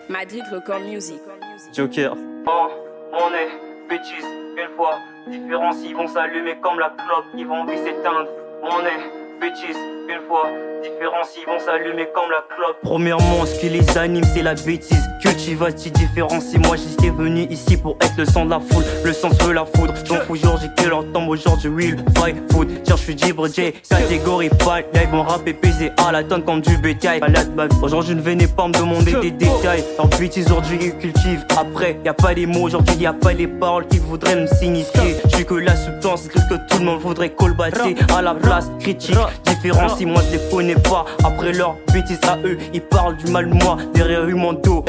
Madrid Record Music. Joker. Oh, on est bêtises, une fois. Différence, ils vont s'allumer comme la clope, ils vont oui s'éteindre. On est bêtises, une fois. Différence, ils vont s'allumer comme la clope. Premièrement, ce qui les anime, c'est la bêtise. Cultivati différencie, moi j'étais venu ici pour être le sang de la foule. Le sens veut la foudre, j'en fous Georges que leur tombe aujourd'hui will fight food. Tiens, je suis Jibre J, catégorie pâle. Live, mon rap est pesé à la tonne comme du bétail. Malade, bave. Aujourd'hui, ne venez pas me demander des détails. Leur bêtise aujourd'hui, ils cultivent. Après, y a pas les mots, aujourd'hui, y a pas les paroles qui voudraient me signifier. Je suis que la substance, c'est que tout le monde voudrait colbater. À la place, critique, différencie, moi je les connais pas. Après leur bêtise à eux, ils parlent du mal de moi derrière eux mon dos.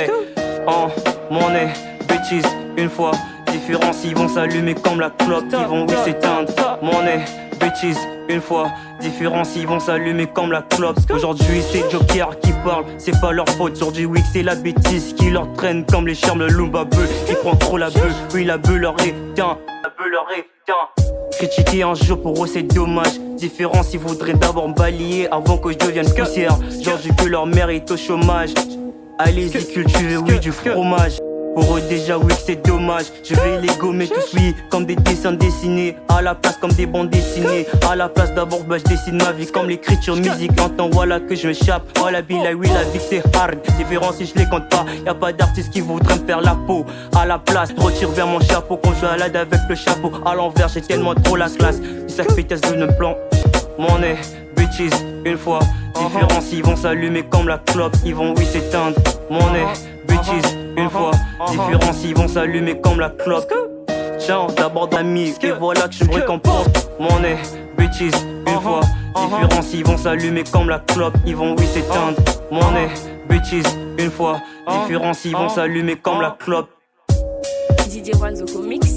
Oh, mon nez, bêtise, une fois. Différence, ils vont s'allumer comme la clope, ils vont oui s'éteindre. Mon nez, bêtise, une fois. Différence, ils vont s'allumer comme la clope. Aujourd'hui, c'est Joker qui parle, c'est pas leur faute. Aujourd'hui, oui, c'est la bêtise qui leur traîne comme les charmes de Lumba Beu. Ils prennent trop la bœuf, oui, la bœuf leur éteint. La bœuf leur éteint. Critiquer un jour pour eux c'est dommage. Différence, ils voudraient d'abord me balayer avant que je devienne poussière. Aujourd'hui que leur mère est au chômage. Allez-y cultiver oui du fromage. Pour eux déjà oui que c'est dommage. Je vais les gommer tous oui comme des dessins dessinés. À la place comme des bandes dessinées. À la place d'abord bah je dessine ma vie comme l'écriture musique. Entends voilà que je m'échappe. Oh la vie oui la vie c'est hard. Différence si je les compte pas. Y'a pas d'artiste qui voudrait me faire la peau. À la place je retire bien mon chapeau. Quand je balade avec le chapeau à l'envers j'ai tellement trop la classe. Du sac pétasse de ne plan. Mon nez, bêtise, une fois. Différence, ils vont s'allumer comme la clope, ils vont oui s'éteindre. Mon nez, bêtise, une fois. Différence, ils vont s'allumer comme la clope. Tiens, d'abord d'amis, et voilà que je me récompense. Mon nez, bêtise, une fois. Différence, ils vont s'allumer comme la clope, ils vont oui s'éteindre. Mon nez, bêtise, une fois. Différence, ils vont s'allumer comme la clope. Didier Wanzoko Mix.